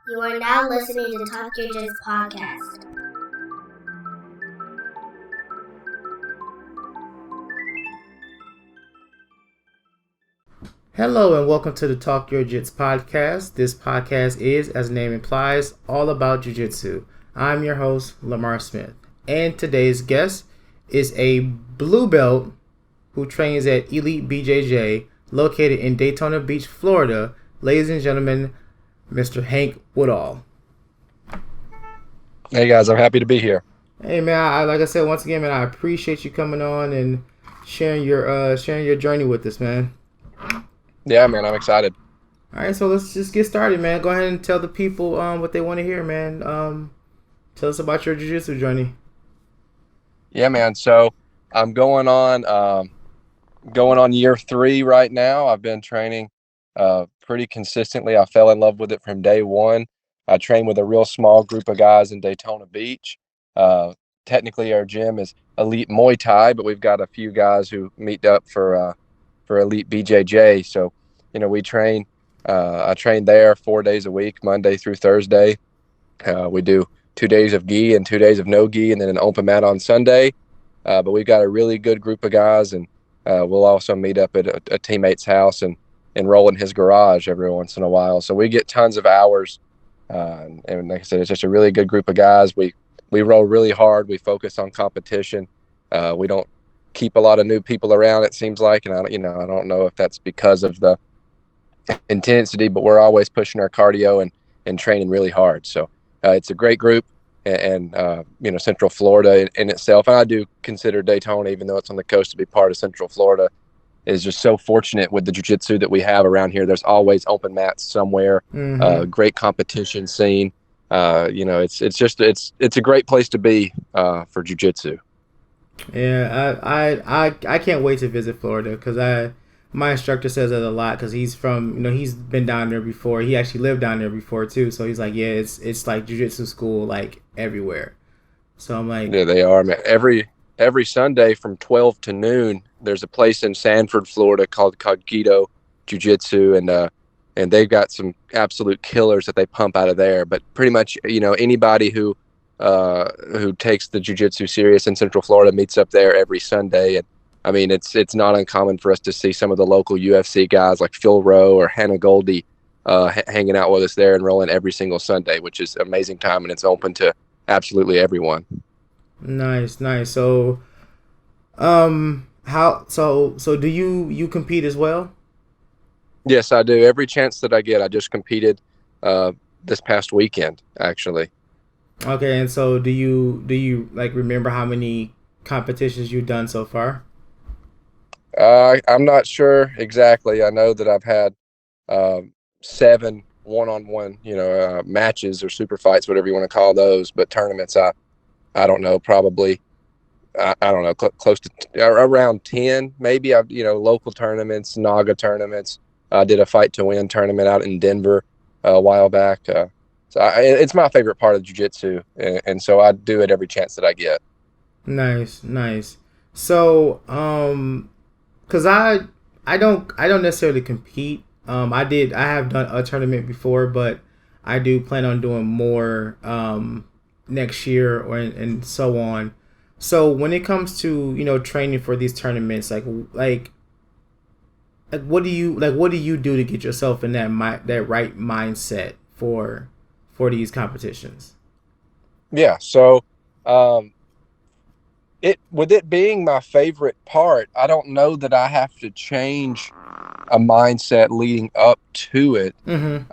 You are now listening to Talk Your Jits podcast. Hello and welcome to the Talk Your Jits podcast. This podcast is, as the name implies, all about Jiu-Jitsu. I'm your host, Lamar Smith. And today's guest is a blue belt who trains at Elite BJJ, located in Daytona Beach, Florida. Ladies and gentlemen, Mr. Hank Woodall. Hey guys, I'm happy to be here. Hey man, like I said once again, man, I appreciate you coming on and sharing your journey with us, man. Yeah, man, I'm excited. All right, so let's just get started, man. Go ahead and tell the people what they want to hear, man. Tell us about your jiu-jitsu journey. Yeah, man. So I'm going on year 3 right now. I've been training pretty consistently. I fell in love with it from day one. I train with a real small group of guys in Daytona Beach. Technically, our gym is Elite Muay Thai, but we've got a few guys who meet up for Elite BJJ. So, we train. I train there 4 days a week, Monday through Thursday. We do 2 days of gi and 2 days of no gi, and then an open mat on Sunday. But we've got a really good group of guys, and we'll also meet up at a teammate's house and roll in his garage every once in a while. So we get tons of hours. And like I said, it's just a really good group of guys. We roll really hard. We focus on competition. We don't keep a lot of new people around, it seems like, and I don't know if that's because of the intensity, but we're always pushing our cardio and training really hard. So it's a great group, and Central Florida in itself, and I do consider Daytona, even though it's on the coast, to be part of Central Florida, is just so fortunate with the jiu-jitsu that we have around here. There's always open mats somewhere. Great competition scene. It's a great place to be for jiu-jitsu. Yeah, I can't wait to visit Florida because my instructor says that a lot because he's he's been down there before. He actually lived down there before too. So he's like, yeah, it's like jiu-jitsu school like everywhere. So I'm like, yeah, they are, man. Every Sunday from 12 to noon, there's a place in Sanford, Florida called Guido Jiu-Jitsu, and they've got some absolute killers that they pump out of there. But pretty much, anybody who takes the jiu-jitsu serious in Central Florida meets up there every Sunday. And I mean, it's not uncommon for us to see some of the local UFC guys like Phil Rowe or Hannah Goldie hanging out with us there and rolling every single Sunday, which is amazing time, and it's open to absolutely everyone. Nice. So, do you compete as well? Yes, I do. Every chance that I get. I just competed this past weekend, actually. Okay, and so do you like remember how many competitions you've done so far? I'm not sure exactly. I know that I've had 7 one-on-one, matches or super fights, whatever you want to call those. But tournaments, I don't know, probably, I don't know, close to around 10, maybe. I've, local tournaments, Naga tournaments. I did a Fight to Win tournament out in Denver a while back. It's my favorite part of jiu-jitsu, and so I do it every chance that I get. Nice. So, cause I don't necessarily compete. I have done a tournament before, but I do plan on doing more next year and so on. So when it comes to training for these tournaments, like what do you do to get yourself in that right mindset for these competitions? Yeah. So, with it being my favorite part, I don't know that I have to change a mindset leading up to it. And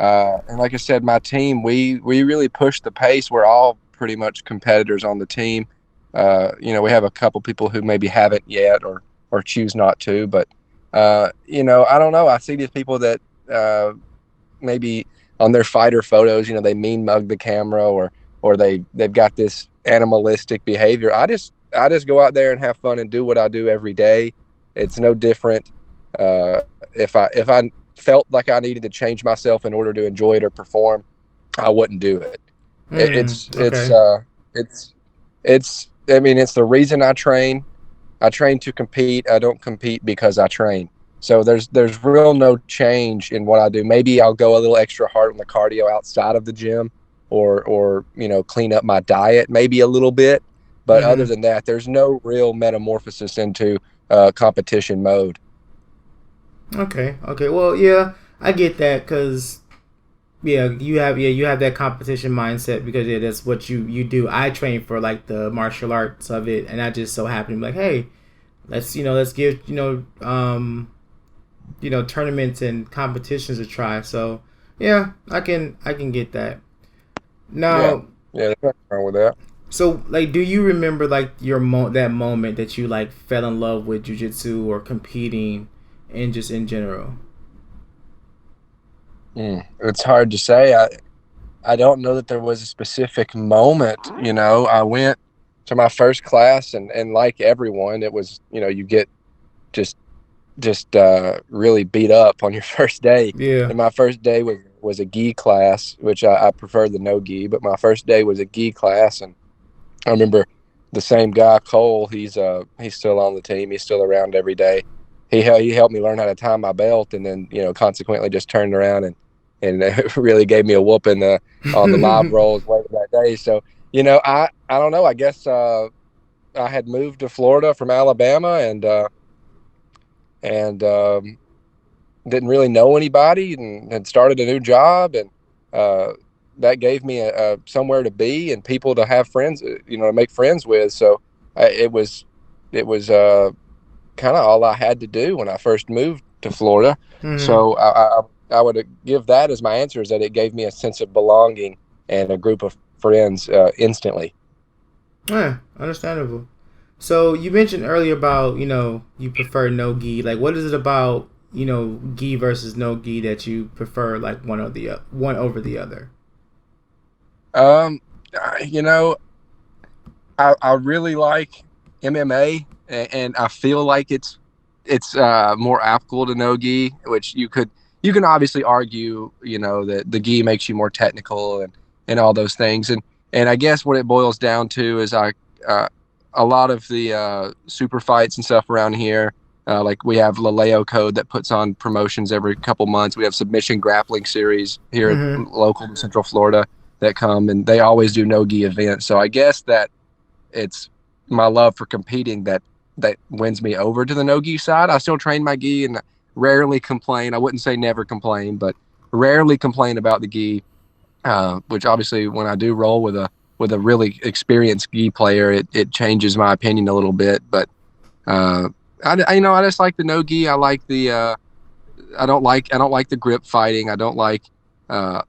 like I said, my team, we really push the pace. We're all pretty much competitors on the team. We have a couple people who maybe haven't yet or choose not to, but I don't know. I see these people that maybe on their fighter photos, they mean mug the camera or they've got this animalistic behavior. I just go out there and have fun and do what I do every day. It's no different. If I felt like I needed to change myself in order to enjoy it or perform, I wouldn't do it. It's I mean, it's the reason I train. I train to compete. I don't compete because I train. So there's real no change in what I do. Maybe I'll go a little extra hard on the cardio outside of the gym, or clean up my diet maybe a little bit. But other Mm-hmm. than that, there's no real metamorphosis into competition mode. Okay. Okay. Well, yeah, I get that because you have that competition mindset because that's what you do. I train for like the martial arts of it, and I just so happen to be like, hey, let's give tournaments and competitions a try. So yeah, I can get that. Yeah, Now, yeah, there's nothing wrong with that. so like, do you remember like that moment that you like fell in love with jujitsu or competing, and just in general? It's hard to say. I don't know that there was a specific moment. I went to my first class, and like everyone, it was, you get just really beat up on your first day. Yeah. And my first day was a gi class, which I prefer the no gi, but my first day was a gi class. And I remember the same guy, Cole. He's still on the team. He's still around every day. He helped me learn how to tie my belt, and then consequently just turned around and really gave me a whooping on the live rolls later that day. So I don't know. I guess I had moved to Florida from Alabama, and didn't really know anybody, and had started a new job, and uh, that gave me a somewhere to be and people to have friends, to make friends with. So it was kind of all I had to do when I first moved to Florida. Hmm. So I would give that as my answer, is that it gave me a sense of belonging and a group of friends instantly. Yeah, understandable. So you mentioned earlier about you prefer no gi. Like, what is it about gi versus no gi that you prefer, like one over the other? Um, you know, I really like MMA, and I feel like it's more applicable to no gi, which you can obviously argue, that the gi makes you more technical and all those things, and I guess what it boils down to is uh, a lot of the super fights and stuff around here. Like we have Laleo Code that puts on promotions every couple months. We have Submission Grappling Series here at Mm-hmm. local to Central Florida that come, and they always do no gi events. So I guess that it's my love for competing that wins me over to the no gi side. I still train my gi and rarely complain. I wouldn't say never complain, but rarely complain about the gi. Which obviously, when I do roll with a really experienced gi player, it changes my opinion a little bit. But uh, I just like the no gi. I don't like the grip fighting. I don't like all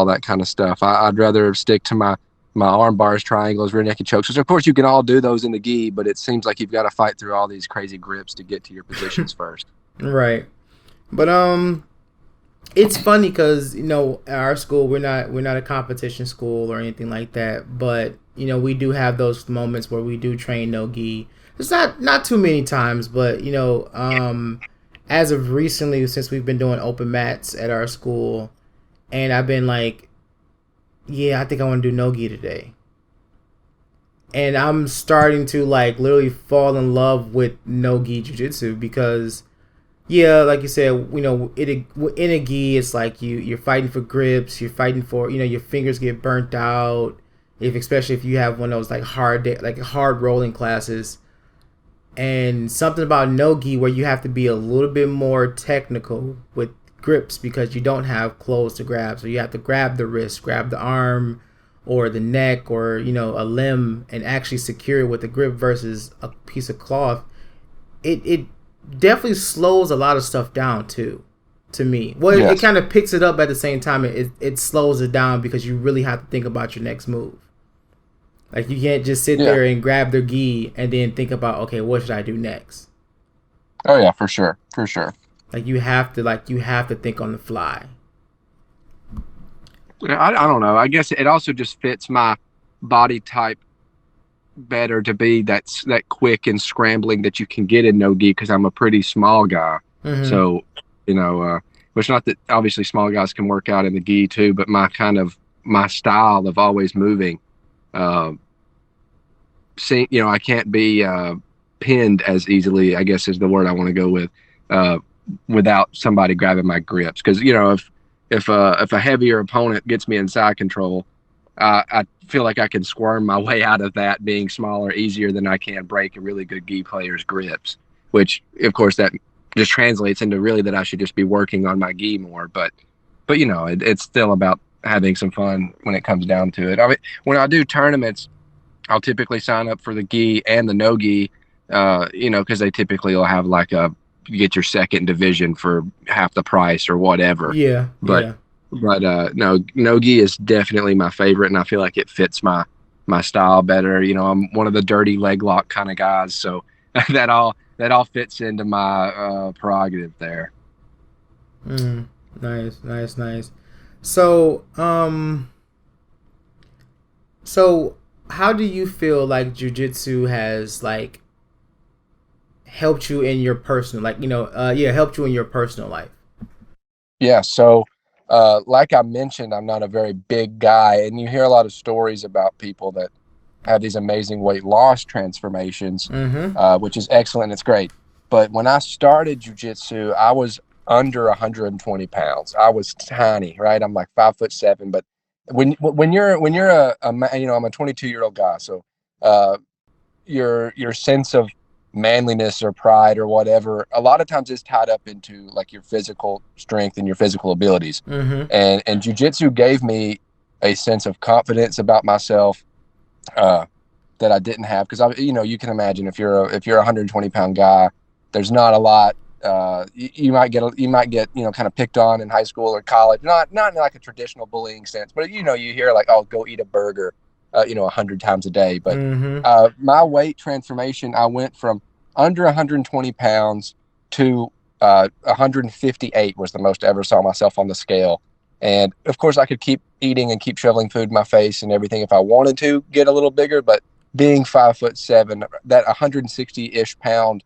that kind of stuff. I'd rather stick to my arm bars, triangles, rear naked chokes. Which of course you can all do those in the gi, but it seems like you've got to fight through all these crazy grips to get to your positions first. Right. But it's funny because at our school we're not a competition school or anything like that, but we do have those moments where we do train no gi. It's not too many times, but as of recently, since we've been doing open mats at our school, and I've been like, yeah, I think I want to do no gi today, and I'm starting to like literally fall in love with no gi jujitsu because yeah, like you said, in a gi, it's like you're fighting for grips, you're fighting for your fingers get burnt out, if especially if you have one of those like hard rolling classes, and something about no gi where you have to be a little bit more technical with grips because you don't have clothes to grab, so you have to grab the wrist, grab the arm, or the neck, or a limb, and actually secure it with a grip versus a piece of cloth. It definitely slows a lot of stuff down too, to me. Well, it Yes. kind of picks it up at the same time. It slows it down because you really have to think about your next move. Like, you can't just sit Yeah. there and grab their gi and then think about, okay, what should I do next? Oh yeah, for sure, for sure. Like, you have to think on the fly. I don't know. I guess it also just fits my body type better to be that quick and scrambling that you can get in no gi, because I'm a pretty small guy. Mm-hmm. So which, not that obviously small guys can work out in the gi too, but my style of always moving, uh, I can't be pinned as easily, I guess is the word I want to go with. uh, without somebody grabbing my grips. Because if a heavier opponent gets me in side control, I feel like I can squirm my way out of that being smaller easier than I can break a really good gi player's grips. Which, of course, that just translates into really that I should just be working on my gi more. But it's still about having some fun when it comes down to it. I mean, when I do tournaments, I'll typically sign up for the gi and the no gi, because they typically will have like you get your second division for half the price or whatever. Yeah, But yeah. no gi is definitely my favorite, and I feel like it fits my style better. I'm one of the dirty leg lock kind of guys, so that all fits into my prerogative there. Nice. So, so how do you feel like jujitsu has like helped you in your personal, helped you in your personal life? Yeah, so like I mentioned, I'm not a very big guy, and you hear a lot of stories about people that have these amazing weight loss transformations, Mm-hmm. which is excellent. It's great. But when I started jujitsu, I was under 120 pounds. I was tiny, right? I'm like 5'7", but when you're I'm a 22-year-old guy, so uh, your sense of manliness or pride or whatever a lot of times is tied up into like your physical strength and your physical abilities, Mm-hmm. and jiu-jitsu gave me a sense of confidence about myself that I didn't have, because you can imagine if you're a 120-pound guy, there's not a lot. You might get kind of picked on in high school or college, not in like a traditional bullying sense, but you hear like, oh, go eat a burger 100 times a day. But Mm-hmm. my weight transformation, I went from under 120 pounds to 158 was the most I ever saw myself on the scale. And of course, I could keep eating and keep shoveling food in my face and everything if I wanted to get a little bigger. But being 5'7", that 160-ish pound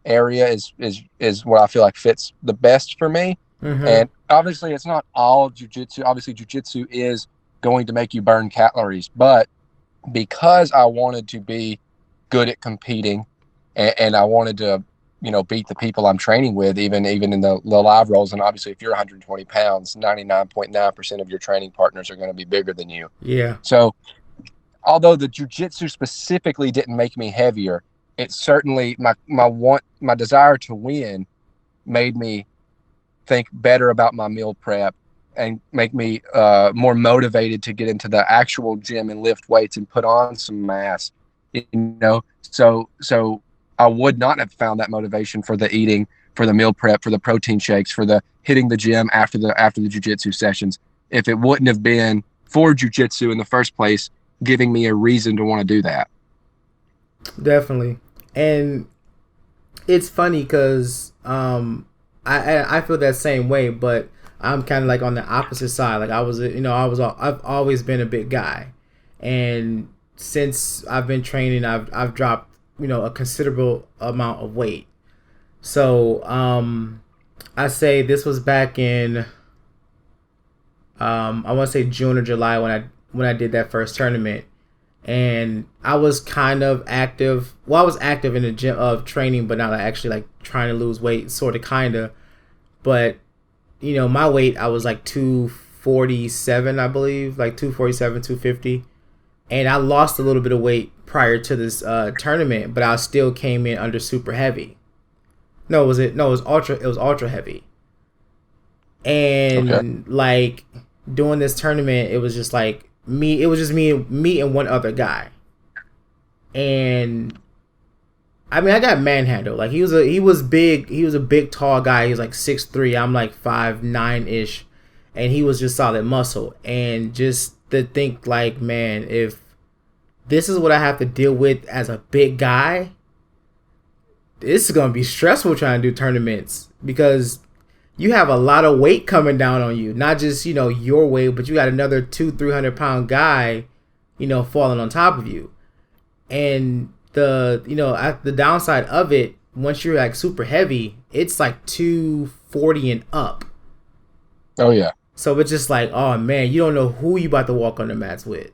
area is what I feel like fits the best for me. Mm-hmm. And obviously, it's not all jujitsu. Obviously, jujitsu is going to make you burn calories, but because I wanted to be good at competing, and I wanted to, beat the people I'm training with, even in the live roles. And obviously, if you're 120 pounds, 99.9% of your training partners are going to be bigger than you. Yeah. So, although the jujitsu specifically didn't make me heavier, it certainly my desire to win made me think better about my meal prep and make me more motivated to get into the actual gym and lift weights and put on some mass. So I would not have found that motivation for the eating, for the meal prep, for the protein shakes, for the hitting the gym after the jiu-jitsu sessions, if it wouldn't have been for jiu-jitsu in the first place, giving me a reason to want to do that. Definitely. And it's funny because I feel that same way, but I'm kind of like on the opposite side. Like I've always been a big guy, and since I've been training, I've dropped a considerable amount of weight. So I say this was back in I want to say June or July when I did that first tournament, and I was kind of active. Well, I was active in the gym of training, but not like actually like trying to lose weight, sort of, kind of. But my weight, I was like 247, I believe, like 247, 250, and I lost a little bit of weight prior to this tournament, but I still came in under super heavy. No, was it? No, it was ultra. It was ultra heavy, Okay. and like doing this tournament, it was just like me. It was just me and one other guy, and I mean, I got manhandled. Like he was big. He was a big, tall guy. He was like 6'3". I'm like 5'9" ish, and he was just solid muscle. And just to think, like, man, if this is what I have to deal with as a big guy, this is gonna be stressful trying to do tournaments because you have a lot of weight coming down on you. Not just your weight, but you got another 200-300 pound guy, falling on top of you. And the downside of it, once you're like super heavy, it's like 240 and up. Oh yeah. So it's just like, oh man, you don't know who you about to walk on the mats with.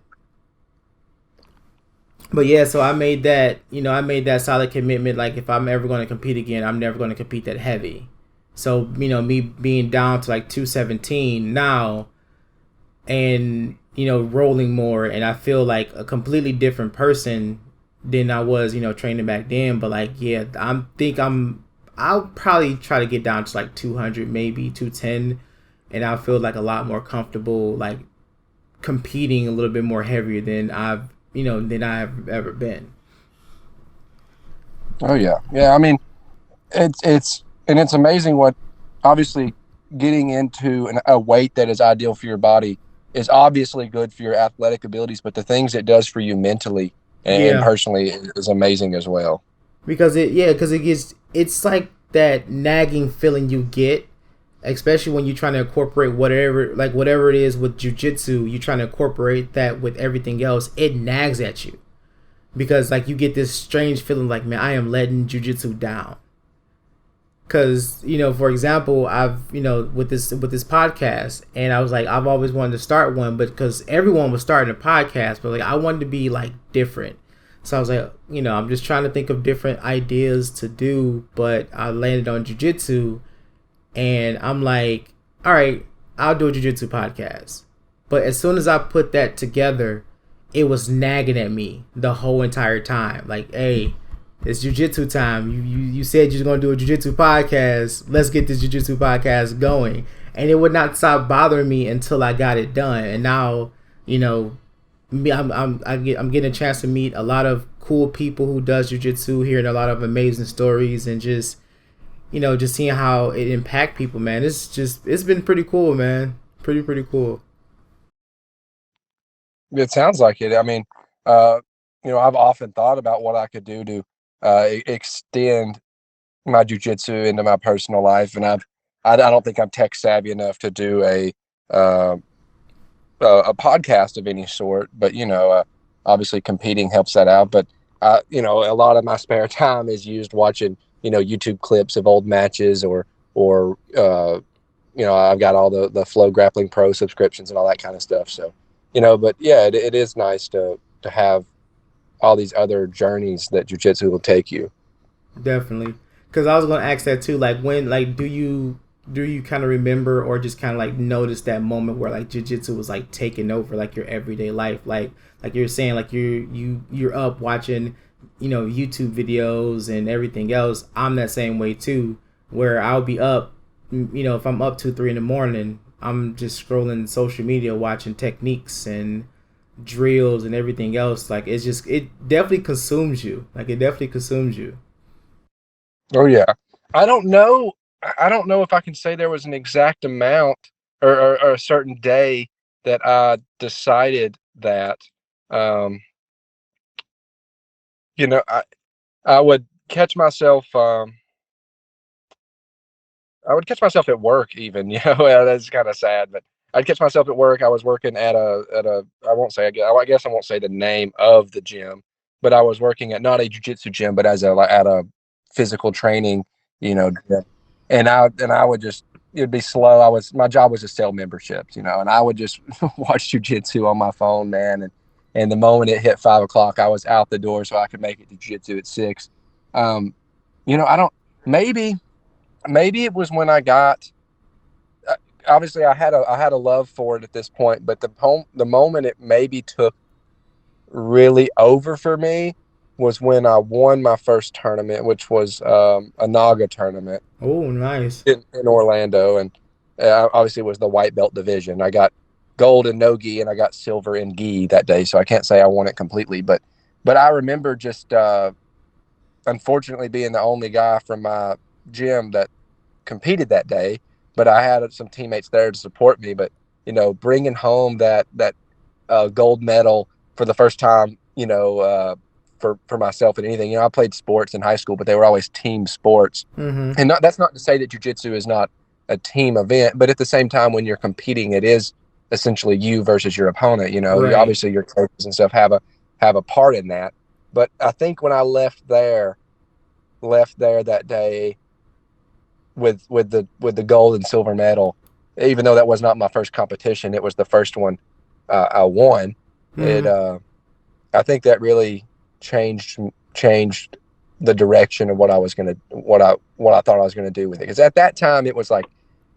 But yeah, so I made that, I made that solid commitment. Like, if I'm ever going to compete again, I'm never going to compete that heavy. So, me being down to like 217 now, and rolling more, and I feel like a completely different person than I was, training back then. But like, yeah, I'll probably try to get down to like 200, maybe 210, and I feel like a lot more comfortable, like competing a little bit more heavier than I've ever been. Oh yeah, yeah. I mean, it's amazing what, obviously, getting into a weight that is ideal for your body is obviously good for your athletic abilities, but the things it does for you mentally and Yeah, personally is amazing as well. because it's like that nagging feeling you get, especially when you're trying to incorporate whatever it is with jujitsu. You're trying to incorporate that with everything else. It nags at you because like you get this strange feeling like, man, I am letting jujitsu down. Because for example, I've with this podcast, and I was like, I've always wanted to start one, but because everyone was starting a podcast, but like I wanted to be like different. So I was like, I'm just trying to think of different ideas to do, but I landed on jujitsu, and I'm like, all right, I'll do a jiu-jitsu podcast. But as soon as I put that together, it was nagging at me the whole entire time. Like, hey, it's jiu-jitsu time. You said you're going to do a jiu-jitsu podcast. Let's get this jiu-jitsu podcast going. And it would not stop bothering me until I got it done. And now, I'm getting a chance to meet a lot of cool people who does jiu-jitsu, hearing a lot of amazing stories, and just seeing how it impact people, man. It's been pretty cool, man. Pretty cool. It sounds like it. I mean, I've often thought about what I could do to extend my jujitsu into my personal life, and I don't think I'm tech savvy enough to do uh, a podcast of any sort. But obviously competing helps that out. But a lot of my spare time is used watching YouTube clips of old matches, or I've got all the Flow Grappling Pro subscriptions and all that kind of stuff. So but yeah, it is nice to have all these other journeys that jujitsu will take you. Definitely. Because I was gonna ask that too. Like, when, like, do you kind of remember, or just kind of like notice that moment where like jujitsu was like taking over like your everyday life? Like you're saying, like you're up watching, YouTube videos and everything else. I'm that same way too, where I'll be up, if I'm up 2 3 in the morning, I'm just scrolling social media, watching techniques and drills and everything else. Like, it definitely consumes you. Like, it definitely consumes you. Oh yeah. I don't know. I don't know if I can say there was an exact amount, or a certain day that I decided that. Um, I would catch myself. I would catch myself at work even. That's kind of sad, but I'd catch myself at work. I was working at a. I won't say. I guess I won't say the name of the gym, but I was working at not a jujitsu gym, but at a physical training, gym. And I would just, it'd be slow. My job was to sell memberships, and I would just watch jujitsu on my phone, man. And the moment it hit 5 o'clock, I was out the door so I could make it to jujitsu at 6. Um, I don't. Maybe it was when I got. Obviously, I had a love for it at this point, but the moment it maybe took really over for me was when I won my first tournament, which was a Naga tournament Oh, nice. in Orlando, and obviously it was the white belt division. I got gold in no gi, and I got silver in gi that day, so I can't say I won it completely, but I remember just unfortunately being the only guy from my gym that competed that day, but I had some teammates there to support me. But bringing home that gold medal for the first time, for myself and anything. I played sports in high school, but they were always team sports, Mm-hmm. and that's not to say that jujitsu is not a team event, but at the same time, when you're competing, it is essentially you versus your opponent. Right. Obviously your coaches and stuff have a part in that. But I think when I left there that day with the gold and silver medal, even though that was not my first competition, it was the first one I won. It Mm-hmm. I think that really changed the direction of what I thought I was gonna do with it. Because at that time it was like,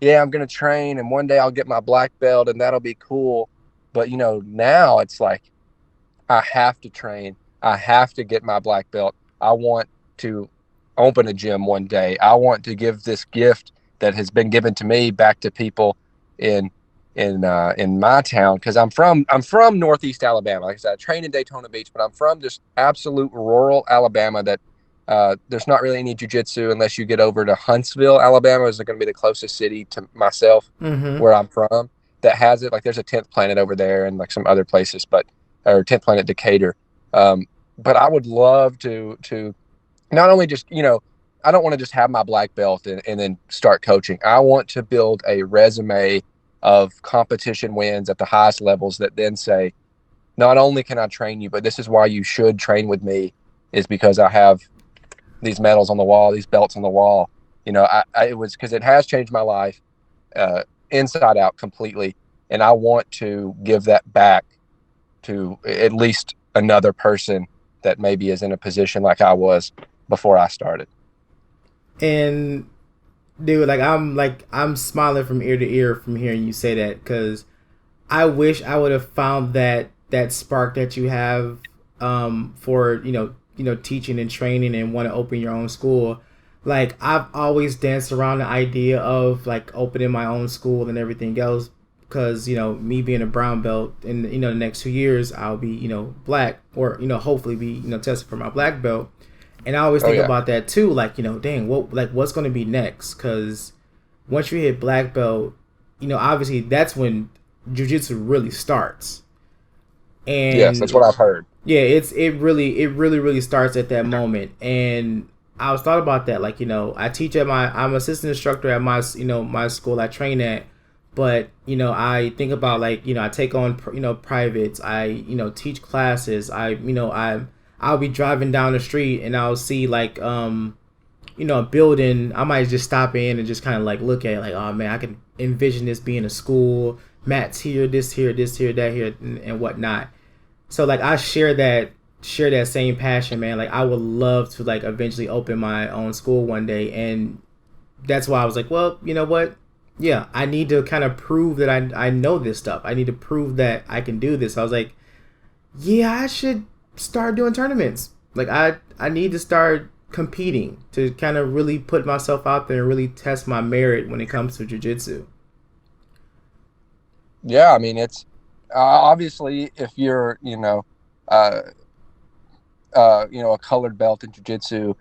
yeah, I'm gonna train, and one day I'll get my black belt, and that'll be cool. But now it's like I have to train. I have to get my black belt. I want to open a gym one day. I want to give this gift that has been given to me back to people in my town, because I'm from Northeast Alabama. Like I said, I train in Daytona Beach, but I'm from just absolute rural Alabama that there's not really any jiu-jitsu unless you get over to Huntsville, Alabama, is going to be the closest city to myself, where I'm from, that has it. Like there's a 10th Planet over there and like some other places, or 10th Planet Decatur. But I would love to not only just, I don't want to just have my black belt and then start coaching. I want to build a resume of competition wins at the highest levels that then say, not only can I train you, but this is why you should train with me, is because I have these medals on the wall, these belts on the wall. It was because it has changed my life inside out completely. And I want to give that back to at least another person that maybe is in a position like I was before I started. And dude, I'm smiling from ear to ear from hearing you say that, because I wish I would have found that spark that you have for teaching and training and want to open your own school. Like I've always danced around the idea of like opening my own school and everything else, because me being a brown belt in the next 2 years I'll be black, or hopefully be tested for my black belt. And I always think about that too, like, dang, what's going to be next? Because once you hit black belt, obviously that's when jiu-jitsu really starts. And yes, that's what I've heard. Yeah, it really starts at that moment. And I was thought about that, like, I teach I'm assistant instructor at my my school I train at, but I think about like I take on privates, I teach classes, I'll be driving down the street and I'll see like a building. I might just stop in and just kind of like look at it, like, oh man, I can envision this being a school, mats here, this here, that here, and whatnot. So like I share that same passion, man. Like I would love to like eventually open my own school one day, and that's why I was like, well, you know what? Yeah, I need to kind of prove that I know this stuff. I need to prove that I can do this. I was like, yeah, I should start doing tournaments. Like I need to start competing to kind of really put myself out there and really test my merit when it comes to jiu-jitsu. Yeah, I mean, it's obviously if you're a colored belt in jiu-jitsu,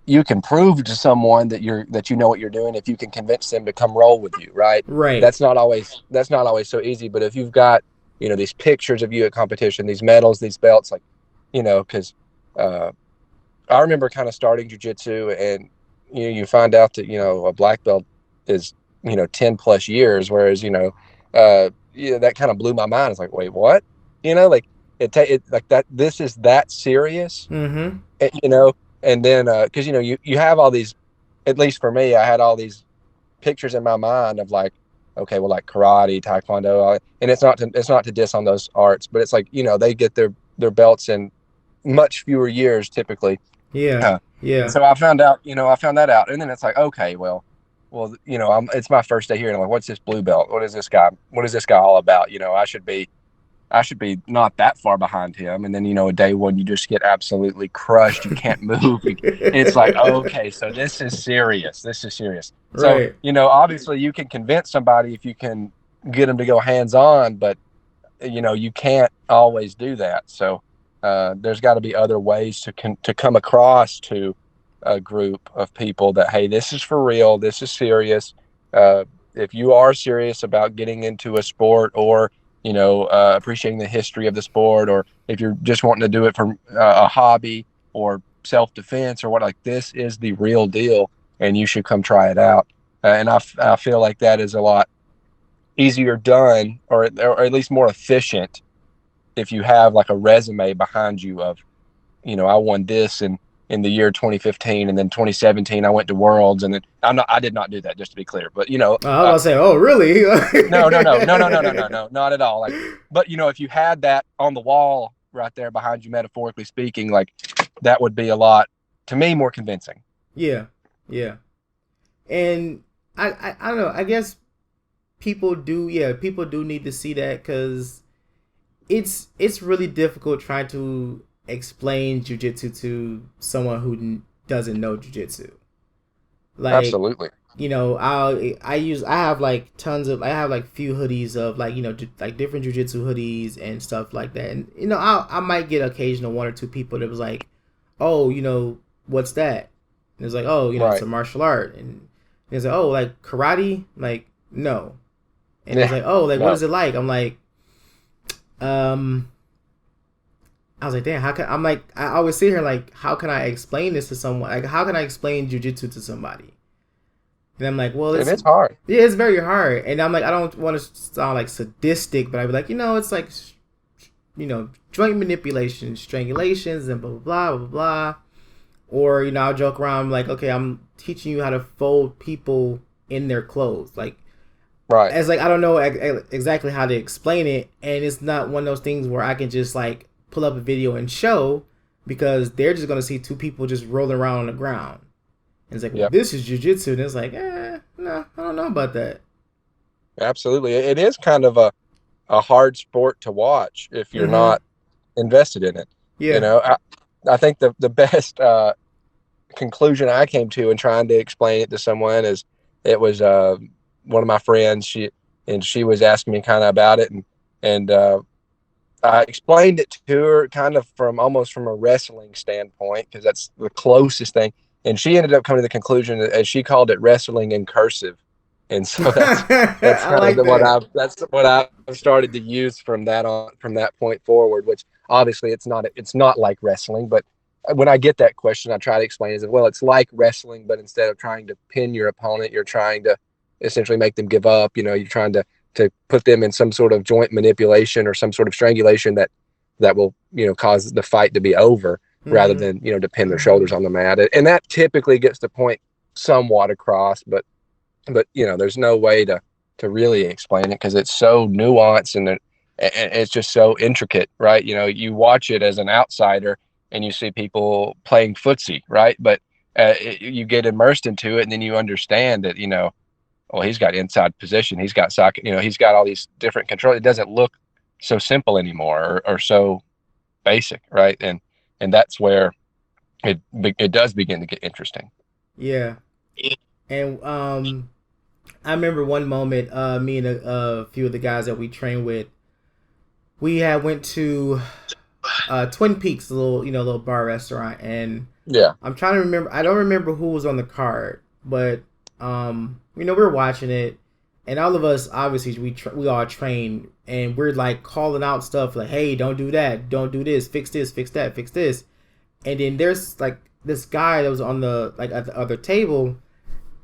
you can prove to someone that you know what you're doing if you can convince them to come roll with you, right? That's not always so easy. But if you've got these pictures of you at competition, these medals, these belts, like because I remember kind of starting jiu-jitsu, and you find out that a black belt is 10 plus years, whereas that kind of blew my mind. It's like, wait, what? Like it like that. This is that serious, mm-hmm. And then because you have all these. At least for me, I had all these pictures in my mind of like, okay, well, like karate, taekwondo, and it's not to diss on those arts, but it's like they get their belts in much fewer years typically. Yeah. So I found that out, and then it's like, okay, well, it's my first day here, and I'm like, what's this blue belt? What is this guy all about? I should be not that far behind him. And then, day one, you just get absolutely crushed. You can't move. It's like, okay, so this is serious. Right. So, obviously you can convince somebody if you can get them to go hands on, but you can't always do that. So there's got to be other ways to come across to a group of people that, hey, this is for real. This is serious. If you are serious about getting into a sport, or appreciating the history of the sport, or if you're just wanting to do it for a hobby or self-defense or what, like, this is the real deal and you should come try it out. And I feel like that is a lot easier done, or at least more efficient, if you have like a resume behind you of, I won this in the year 2015, and then 2017 I went to Worlds, and then I did not do that, just to be clear, but I was gonna say, oh really? no, not at all. Like, but if you had that on the wall right there behind you, metaphorically speaking, like that would be a lot, to me, more convincing. Yeah, yeah. And I don't know. I guess people do need to see that because it's really difficult trying to explain jujitsu to someone who doesn't know jujitsu. Like, Absolutely. I have like tons of I have like few hoodies of like like different jujitsu hoodies and stuff like that, and I might get occasional one or two people that was like, oh, what's that? And it's like, oh, it's Right. a martial art, and it's like, oh, like karate, like no, and it's Yeah. like, oh, like what No. is it like? I'm like, um, I was like, damn, how can I'm like I always sit here like, how can I explain this to someone? Like, how can I explain jujitsu to somebody? And I'm like, well, And it's hard. yeah, it's very hard. And I'm like, I don't want to sound like sadistic, but I'd be like, it's like, joint manipulation, strangulations, and blah blah blah blah blah. Or I'll joke around like, okay, I'm teaching you how to fold people in their clothes, like. Right. As like I don't know exactly how to explain it, and it's not one of those things where I can just like pull up a video and show because they're just gonna see two people just rolling around on the ground. And it's like, well, Yep. this is jujitsu, and it's like, no, I don't know about that. Absolutely. It is kind of a hard sport to watch if you're Mm-hmm. not invested in it. You Yeah. know, I think the best conclusion I came to in trying to explain it to someone is it was one of my friends. She was asking me kind of about it, and I explained it to her kind of almost from a wrestling standpoint because that's the closest thing. And she ended up coming to the conclusion that, as she called it, wrestling in cursive. And so that's I kind of like that. that's what I've started to use from that point forward. Which obviously it's not like wrestling, but when I get that question, I try to explain it as well. It's like wrestling, but instead of trying to pin your opponent, you're trying to essentially make them give up. You're trying to put them in some sort of joint manipulation or some sort of strangulation that will cause the fight to be over rather Mm-hmm. than to pin their shoulders on the mat. And that typically gets the point somewhat across, but there's no way to really explain it because it's so nuanced and it's just so intricate, right? You watch it as an outsider and you see people playing footsie, right? But you get immersed into it and then you understand that well, he's got inside position, he's got socket, he's got all these different control. It doesn't look so simple anymore or so basic, right? And that's where it does begin to get interesting. Yeah. And I remember one moment, me and a few of the guys that we train with, we had went to Twin Peaks, a little bar restaurant, and Yeah. I'm trying to remember. I don't remember who was on the card, but we were watching it, and all of us obviously we all train, and we're like calling out stuff like, "Hey, don't do that, don't do this, fix that, fix this." And then there's like this guy that was on the like at the other table.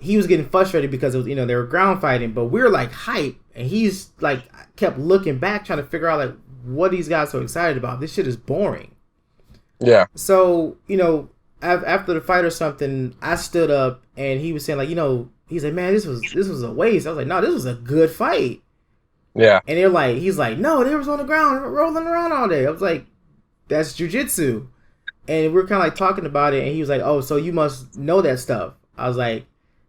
He was getting frustrated because it was, they were ground fighting, but we were like hype, and he's like kept looking back trying to figure out like what these guys so excited about. This shit is boring. Yeah. So, after the fight or something, I stood up and he was saying like, he's like, man, this was a waste. I was like, no, this was a good fight. Yeah. And he's like, no, they was on the ground rolling around all day. I was like, that's jujitsu. And we are kind of like talking about it, and he was like, oh, so you must know that stuff. I was like,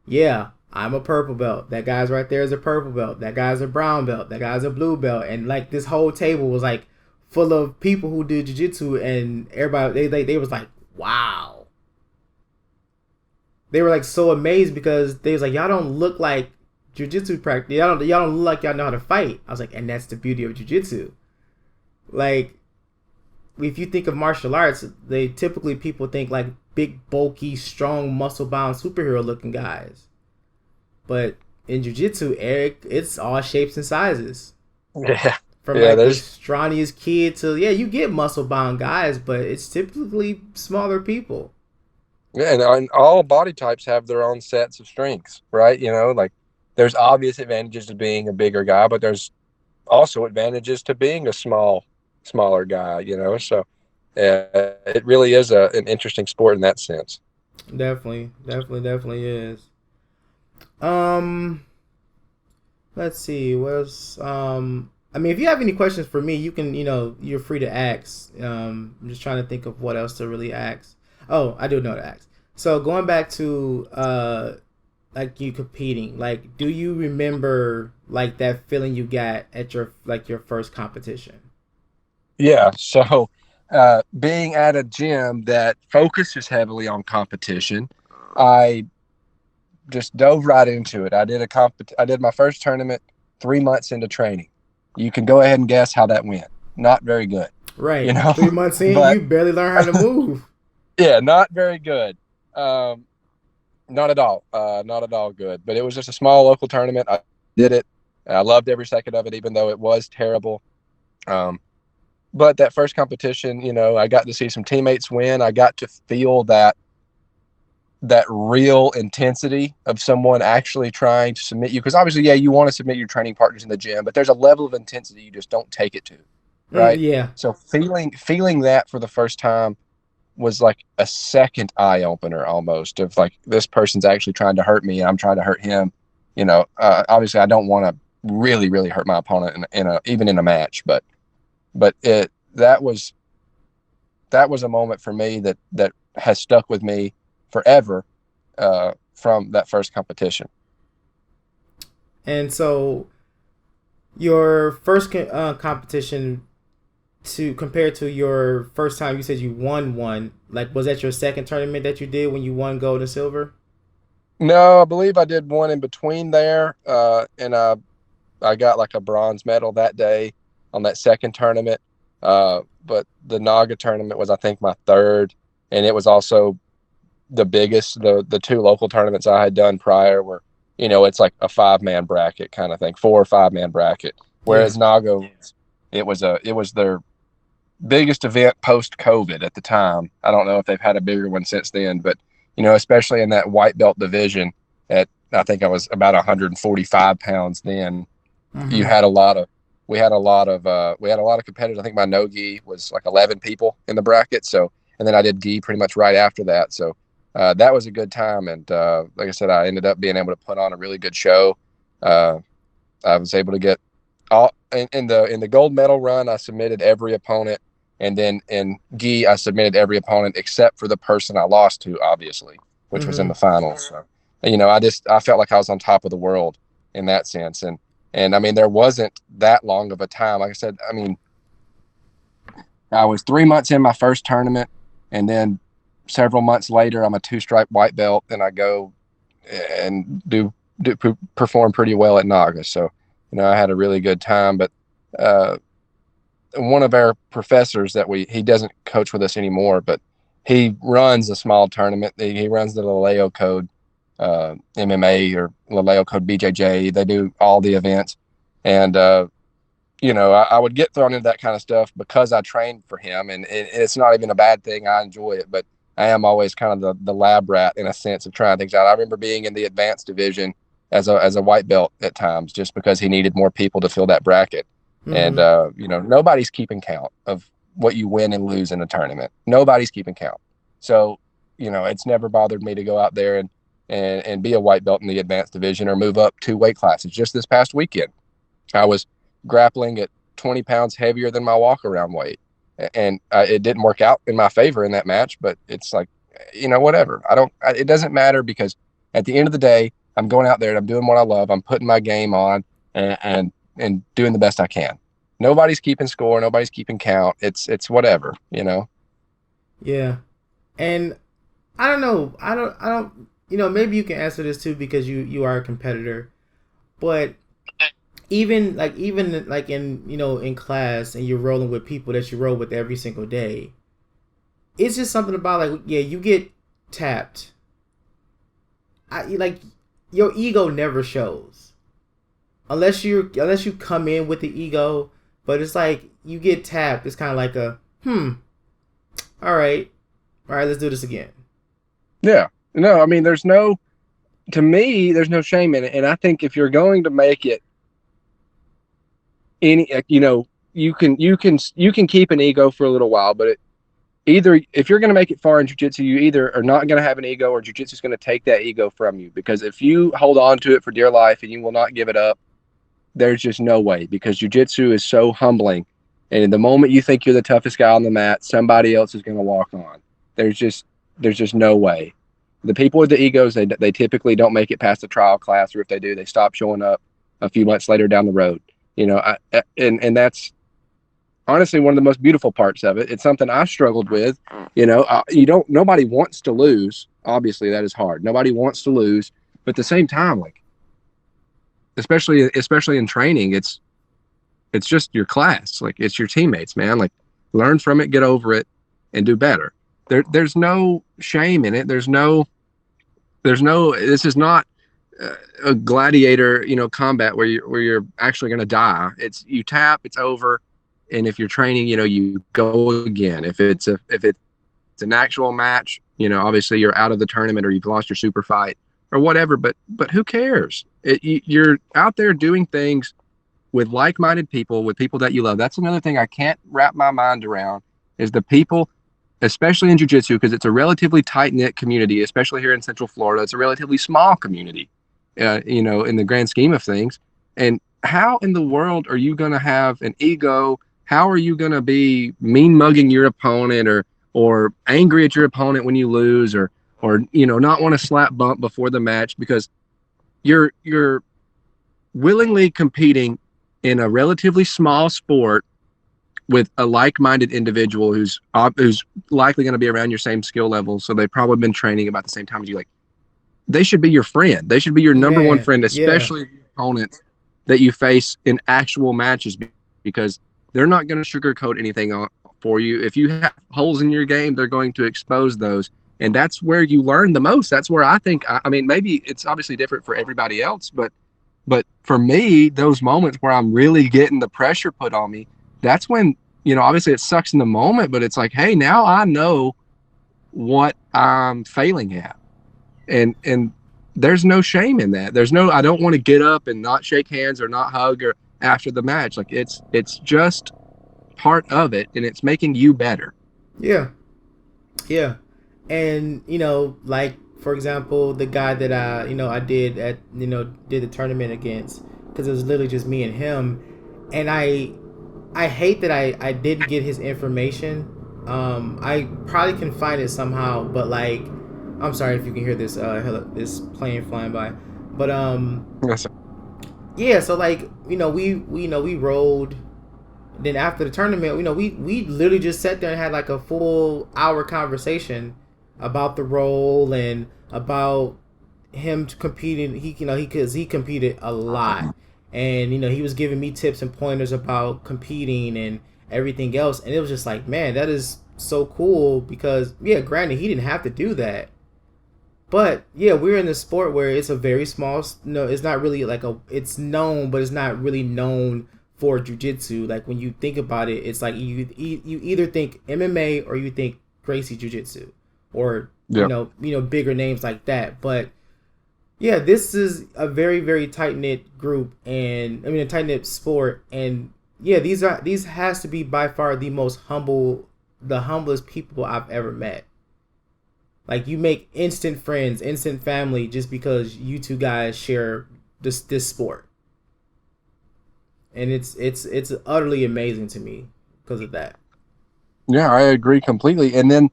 yeah, I'm a purple belt. That guy's right there is a purple belt. That guy's a brown belt. That guy's a blue belt. And like this whole table was like full of people who do jiu-jitsu, and everybody they was like, wow. They were like so amazed because they was like, y'all don't look like jiu-jitsu practice. Y'all don't look like y'all know how to fight. I was like, and that's the beauty of jiu-jitsu. Like, if you think of martial arts, they typically people think like big, bulky, strong, muscle-bound, superhero-looking guys. But in jiu-jitsu, Eric, it's all shapes and sizes. Yeah. From Yeah. like the There's strongest kid to you get muscle-bound guys, but it's typically smaller people. Yeah, and all body types have their own sets of strengths, right? Like there's obvious advantages to being a bigger guy, but there's also advantages to being a smaller guy, So it really is an interesting sport in that sense. Definitely is. Um, let's see. What else? I mean, if you have any questions for me, you can, you're free to ask. I'm just trying to think of what else to really ask. Oh, I do know to ask. So going back to like you competing, like, do you remember like that feeling you got at your first competition? Yeah. So, being at a gym that focuses heavily on competition, I just dove right into it. I did my first tournament 3 months into training. You can go ahead and guess how that went. Not very good, you Right, know, 3 months in, but you barely learn how to move. yeah, not very good. Um, not at all. Not at all good. But it was just a small local tournament. I did it. And I loved every second of it, even though it was terrible. Um, but that first competition, I got to see some teammates win. I got to feel that real intensity of someone actually trying to submit you. Because obviously, yeah, you want to submit your training partners in the gym, but there's a level of intensity you just don't take it to, right? Yeah. So feeling that for the first time was like a second eye opener almost of like this person's actually trying to hurt me and I'm trying to hurt him. Obviously I don't want to really really hurt my opponent in a even in a match, but it that was a moment for me that has stuck with me forever from that first competition. And so your first competition to compared to your first time, you said you won one. Like, was that your second tournament that you did when you won gold and silver? No, I believe I did one in between there, and I got like a bronze medal that day on that second tournament. But the Naga tournament was, I think, my third, and it was also the biggest. The two local tournaments I had done prior were, it's like a 5-man bracket kind of thing, 4 or 5-man bracket. Yeah. Whereas Naga, it was their biggest event post COVID at the time. I don't know if they've had a bigger one since then, but especially in that white belt division, at I think I was about 145 pounds then. You Mm-hmm. had a lot of we had a lot of competitors. I think my no gi was like 11 people in the bracket. So, and then I did gi pretty much right after that. So that was a good time. And like I said, I ended up being able to put on a really good show. Uh, I was able to get all in the gold medal run. I submitted every opponent, and then in gi, I submitted every opponent except for the person I lost to, obviously, which was in Mm-hmm. the finals. So, I felt like I was on top of the world in that sense, and I mean, there wasn't that long of a time. Like I said, I mean, I was 3 months in my first tournament, and then several months later, I'm a 2-stripe white belt, and I go and perform pretty well at Naga. So, I had a really good time. But uh, one of our professors he doesn't coach with us anymore, but he runs a small tournament. He runs the Laleo Code MMA or Laleo Code BJJ. They do all the events, and I would get thrown into that kind of stuff because I trained for him, and it's not even a bad thing. I enjoy it, but I am always kind of the lab rat in a sense of trying things out. I remember being in the advanced division as a white belt at times, just because he needed more people to fill that bracket, and Mm-hmm. nobody's keeping count of what you win and lose in a tournament. Nobody's keeping count, so it's never bothered me to go out there and be a white belt in the advanced division or move up 2 weight classes. Just this past weekend, I was grappling at 20 pounds heavier than my walk around weight. And it didn't work out in my favor in that match, but it's like, whatever. It doesn't matter because at the end of the day, I'm going out there and I'm doing what I love. I'm putting my game on and doing the best I can. Nobody's keeping score. Nobody's keeping count. It's whatever. Yeah. And I don't know. I don't. Maybe you can answer this too because you are a competitor. But even like in in class and you're rolling with people that you roll with every single day, it's just something about like, yeah, you get tapped. Like your ego never shows unless you come in with the ego. But it's like you get tapped. It's kind of like a all right, all right, let's do this again. Yeah. No, I mean, to me, there's no shame in it. And I think if you're going to make it you can keep an ego for a little while, but either if you're going to make it far in jiu-jitsu, you either are not going to have an ego or jiu-jitsu is going to take that ego from you. Because if you hold on to it for dear life and you will not give it up, there's just no way, because jiu-jitsu is so humbling. And the moment you think you're the toughest guy on the mat, somebody else is going to walk on. There's just no way. The people with the egos, they typically don't make it past the trial class, or if they do, they stop showing up a few months later down the road. And that's honestly one of the most beautiful parts of it. It's something I struggled with. Nobody wants to lose. Obviously, that is hard. Nobody wants to lose, but at the same time, like, especially in training, it's just your class. Like, it's your teammates, man. Like, learn from it, get over it, and do better. There's no shame in it. This is not a gladiator, combat where you're actually going to die. It's, you tap, it's over. And if you're training, you go again. If it's an actual match, obviously you're out of the tournament, or you've lost your super fight or whatever, but who cares? You're out there doing things with like-minded people, with people that you love. That's another thing I can't wrap my mind around, is the people, especially in jiu-jitsu, because it's a relatively tight-knit community, especially here in Central Florida. It's a relatively small community, in the grand scheme of things. And how in the world are you going to have an ego? How are you going to be mean-mugging your opponent, or angry at your opponent when you lose, or not want to slap bump before the match, because you're willingly competing in a relatively small sport with a like-minded individual who's likely going to be around your same skill level. So they've probably been training about the same time as you. Like, they should be your friend. They should be your number one friend, especially opponents that you face in actual matches, because they're not going to sugarcoat anything for you. If you have holes in your game, they're going to expose those. And that's where you learn the most. That's where I think, maybe it's obviously different for everybody else, but for me, those moments where I'm really getting the pressure put on me, that's when, obviously it sucks in the moment, but it's like, hey, now I know what I'm failing at. And there's no shame in that. I don't want to get up and not shake hands or not hug or after the match. Like, it's just part of it, and it's making you better. Yeah. And like, for example, the guy that I did the tournament against, because it was literally just me and him, and I hate that I didn't get his information. I probably can find it somehow, but like, I'm sorry if you can hear this this plane flying by, but Yes, sir. yeah. So like, we rolled. Then after the tournament, we literally just sat there and had like a full hour conversation about the role and about him competing. He competed a lot, and he was giving me tips and pointers about competing and everything else. And it was just like, man, that is so cool, because granted, he didn't have to do that, but we're in this sport where it's a very small. It's not really like it's known, but it's not really known for jiu-jitsu. Like, when you think about it, it's like you either think MMA or you think Gracie Jiu-Jitsu, or bigger names like that. But this is a very, very tight-knit group, and a tight-knit sport, and these has to be by far the humblest people I've ever met. Like, you make instant friends, instant family, just because you two guys share this sport. And it's utterly amazing to me because of that. Yeah, I agree completely. And then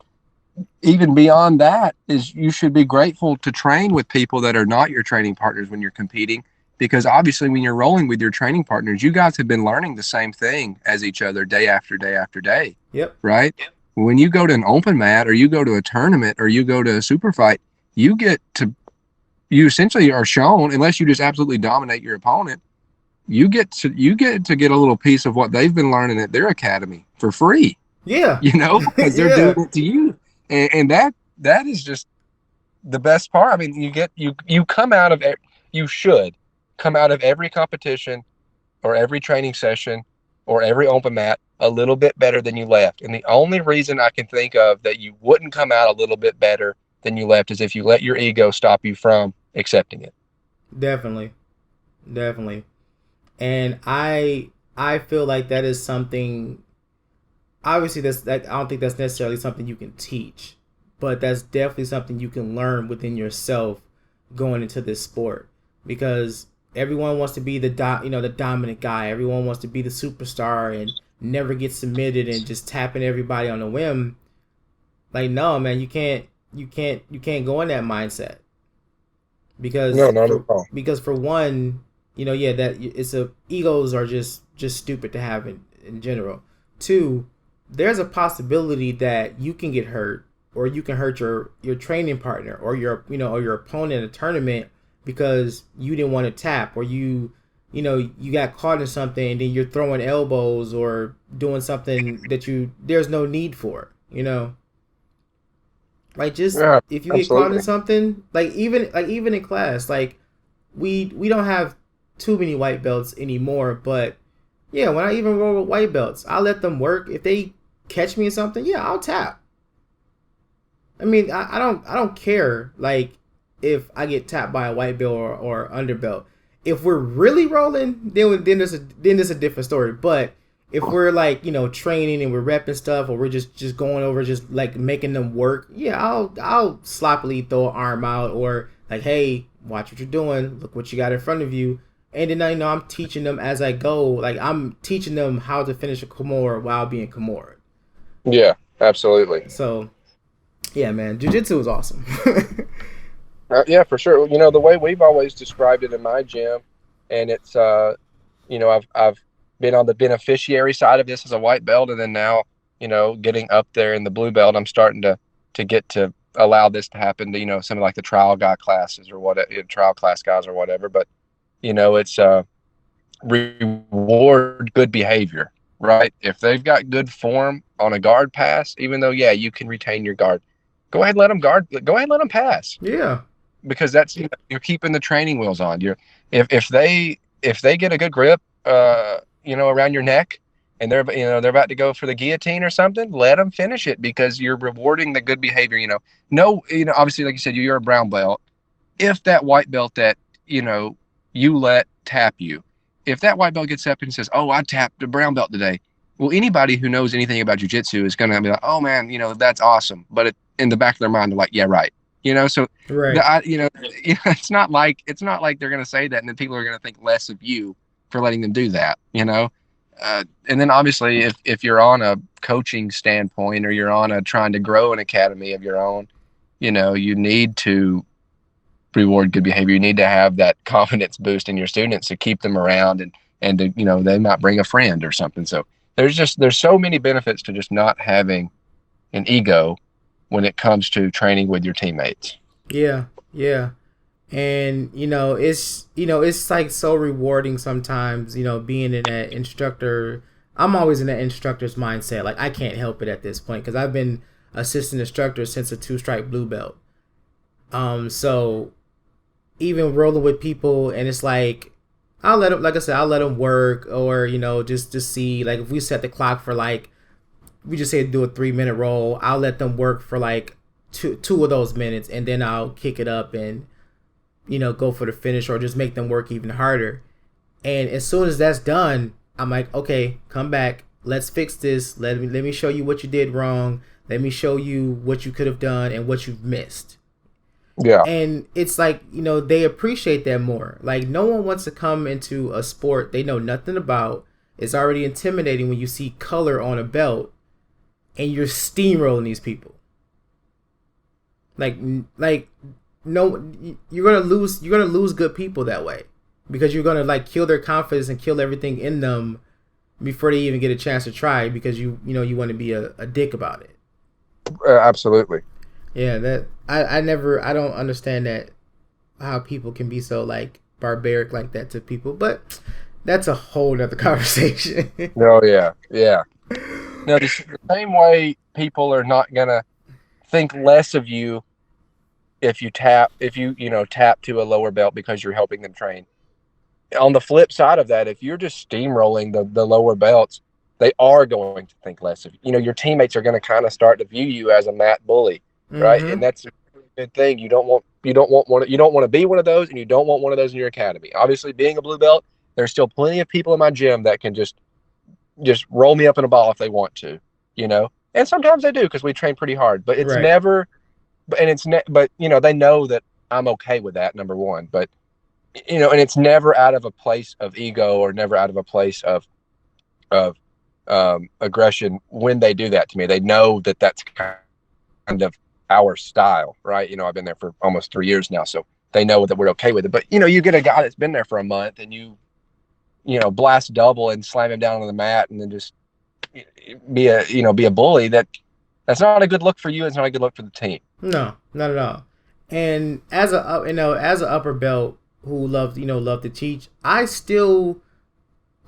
even beyond that is, you should be grateful to train with people that are not your training partners when you're competing, because obviously when you're rolling with your training partners, you guys have been learning the same thing as each other day after day after day. Yep. Right? Yep. When you go to an open mat, or you go to a tournament, or you go to a super fight, you essentially are shown, unless you just absolutely dominate your opponent, you get to get a little piece of what they've been learning at their academy for free. Yeah. Because they're doing it to you. And that is just the best part. I mean, you should come out of every competition or every training session or every open mat a little bit better than you left. And the only reason I can think of that you wouldn't come out a little bit better than you left is if you let your ego stop you from accepting it. Definitely. And I feel like that is something. Obviously, I don't think that's necessarily something you can teach, but that's definitely something you can learn within yourself going into this sport. Because everyone wants to be the the dominant guy. Everyone wants to be the superstar and never get submitted and just tapping everybody on a whim. Like, no, man, you can't go in that mindset No, because not at all. for one, yeah, that it's a egos are just stupid to have in general. Two, there's a possibility that you can get hurt or you can hurt your training partner or your opponent in a tournament because you didn't want to tap or you got caught in something and then you're throwing elbows or doing something that there's no need for. Like, just Yeah, if you get caught in absolutely. something, even in class, like we don't have too many white belts anymore, but yeah, when I even roll with white belts, I'll let them work. If they catch me in something, yeah, I'll tap. I mean, I don't care like if I get tapped by a white belt or underbelt. If we're really rolling, then there's a different story. But if we're like training and we're repping stuff, or we're just going over just like making them work, yeah, I'll sloppily throw an arm out or like, hey, watch what you're doing. Look what you got in front of you. And then I'm teaching them as I go. Like, I'm teaching them how to finish a Kimura while being Kimura. Yeah, absolutely. So yeah, man, jiu-jitsu is awesome. Yeah, for sure. The way we've always described it in my gym, and it's I've been on the beneficiary side of this as a white belt, and then now getting up there in the blue belt, I'm starting to get to allow this to happen to some of like the trial guy classes or what trial class guys or whatever. But it's reward good behavior, right? If they've got good form on a guard pass, even though you can retain your guard, go ahead and let them guard. Go ahead and let them pass, Yeah. because that's you're keeping the training wheels on. If they get a good grip, around your neck, and they're about to go for the guillotine or something, let them finish it because you're rewarding the good behavior. No, obviously, like you said, you're a brown belt. If that white belt that you let tap you, if that white belt gets up and says, "Oh, I tapped a brown belt today," well, anybody who knows anything about jiu-jitsu is going to be like, "Oh man, that's awesome," but in the back of their mind, they're like, "Yeah, right." So Right. it's not like they're going to say that, and then people are going to think less of you for letting them do that. And then obviously, if you're on a coaching standpoint or you're on a trying to grow an academy of your own, you need to reward good behavior. You need to have that confidence boost in your students to keep them around and to, they might bring a friend or something. So there's so many benefits to just not having an ego when it comes to training with your teammates. Yeah. Yeah. And it's like so rewarding sometimes, being in that instructor. I'm always in that instructor's mindset. Like, I can't help it at this point because I've been assistant instructor since a 2-stripe blue belt. So even rolling with people, and it's like I'll let them, like I said, I'll let them work, or just to see, like, if we set the clock for, like, we just say do a 3-minute roll, I'll let them work for like two of those minutes, and then I'll kick it up and go for the finish or just make them work even harder. And as soon as that's done, I'm like, okay, come back, let's fix this. Let me show you what you did wrong. Let me show you what you could have done and what you've missed. Yeah. And it's like, they appreciate that more. Like, no one wants to come into a sport they know nothing about. It's already intimidating when you see color on a belt and you're steamrolling these people. Like no, you're gonna lose good people that way, because you're gonna like kill their confidence and kill everything in them before they even get a chance to try, because you want to be a dick about it. Absolutely. Yeah, that I don't understand that, how people can be so like barbaric like that to people, but that's a whole nother conversation. Oh yeah, yeah. No, the same way people are not gonna think less of you if you tap to a lower belt because you're helping them train. On the flip side of that, if you're just steamrolling the lower belts, they are going to think less of you. Your teammates are going to kind of start to view you as a mat bully, right? And Mm-hmm. that's a good thing. You don't want to be one of those, and you don't want one of those in your academy. Obviously, being a blue belt, there's still plenty of people in my gym that can just roll me up in a ball if they want to, and sometimes they do because we train pretty hard. But it's Right. never, but they know that I'm okay with that. Number one, but and it's never out of a place of ego or never out of a place of aggression when they do that to me. They know that that's kind of our style, right? I've been there for almost 3 years now, so they know that we're okay with it. But you get a guy that's been there for a month, and blast double and slam him down on the mat, and then just be a bully. That's not a good look for you. It's not a good look for the team. No, not at all. And as an upper belt who loved to teach, I still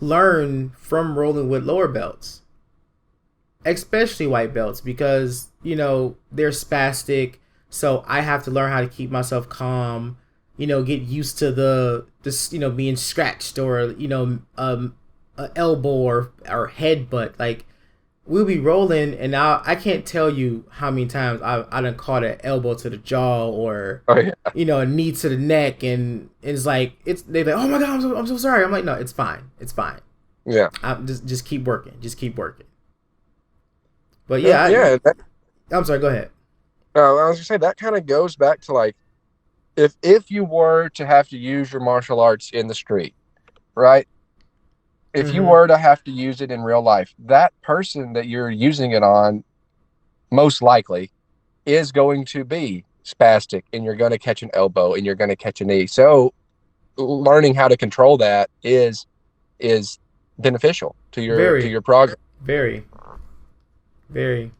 learn from rolling with lower belts, especially white belts, because they're spastic. So I have to learn how to keep myself calm. Get used to being scratched or an elbow or headbutt. Like, we'll be rolling, and I can't tell you how many times I done caught an elbow to the jaw or a knee to the neck, and it's like they're like, oh my god, I'm so sorry. I'm like, no, it's fine. Yeah, just keep working. But I'm sorry. Go ahead. I was gonna say that kind of goes back to, like, if you were to have to use your martial arts in the street, right? If you were to have to use it in real life, that person that you're using it on most likely is going to be spastic, and you're going to catch an elbow and you're going to catch a knee. So learning how to control that is beneficial to your progress. Very, very.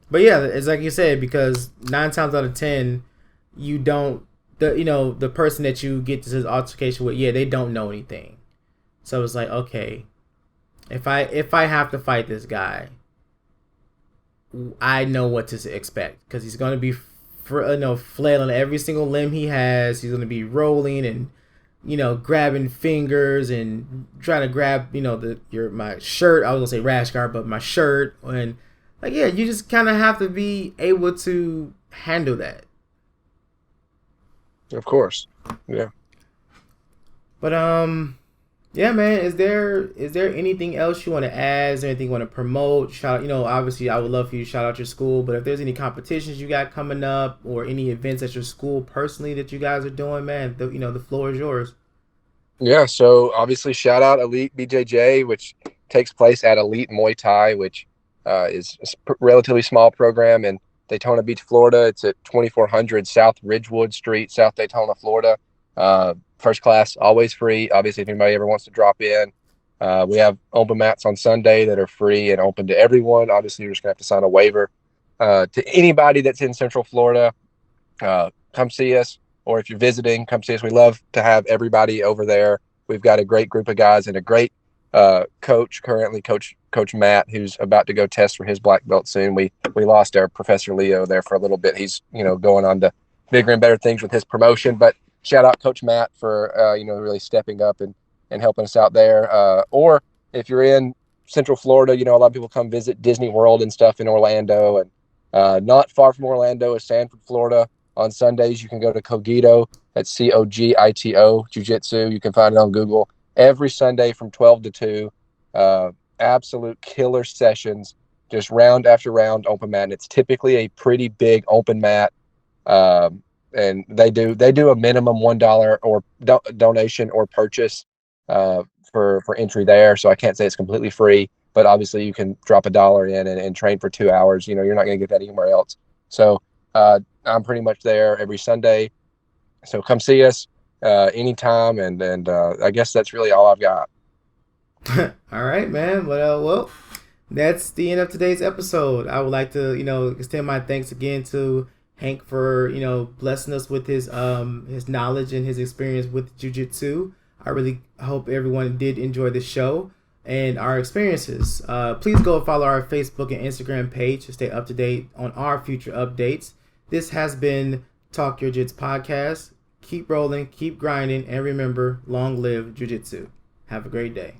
But yeah, it's like you said, because 9 times out of 10, you don't, the person that you get this altercation with, they don't know anything. So it's like, okay, if I have to fight this guy, I know what to expect, because he's going to be flailing every single limb he has. He's going to be rolling and grabbing fingers and trying to grab my shirt. I was gonna say rash guard, but my shirt. And like, you just kind of have to be able to handle that. Of course, yeah. But yeah, man. Is there anything else you want to add? Is there anything you want to promote? Shout, obviously, I would love for you to shout out your school. But if there's any competitions you got coming up, or any events at your school personally that you guys are doing, man, the floor is yours. Yeah. So obviously, shout out Elite BJJ, which takes place at Elite Muay Thai, which is a relatively small program in Daytona Beach, Florida. It's at 2400 South Ridgewood Street, South Daytona, Florida. First class, always free. Obviously, if anybody ever wants to drop in, we have open mats on Sunday that are free and open to everyone. Obviously, you're just going to have to sign a waiver. To anybody that's in Central Florida, come see us. Or if you're visiting, come see us. We love to have everybody over there. We've got a great group of guys and a great coach currently, Coach Matt, who's about to go test for his black belt soon. We lost our Professor Leo there for a little bit. He's going on to bigger and better things with his promotion. But shout out Coach Matt for really stepping up and helping us out there. Or if you're in Central Florida, a lot of people come visit Disney World and stuff in Orlando, and not far from Orlando is Sanford, Florida. On Sundays, you can go to Cogito. That's Cogito Jiu-Jitsu. You can find it on Google. Every Sunday from 12 to 2. Absolute killer sessions, just round after round open mat. And it's typically a pretty big open mat. And they do a minimum $1 or donation or purchase for entry there. So I can't say it's completely free, but obviously you can drop $1 in and train for 2 hours. You're not going to get that anywhere else. So I'm pretty much there every Sunday. So come see us anytime. And I guess that's really all I've got. All right, man. Well, that's the end of today's episode. I would like to, extend my thanks again to Hank for, blessing us with his knowledge and his experience with jiu-jitsu. I really hope everyone did enjoy the show and our experiences. Please go follow our Facebook and Instagram page to stay up to date on our future updates. This has been Talk Your Jits podcast. Keep rolling, keep grinding, and remember, long live jiu-jitsu. Have a great day.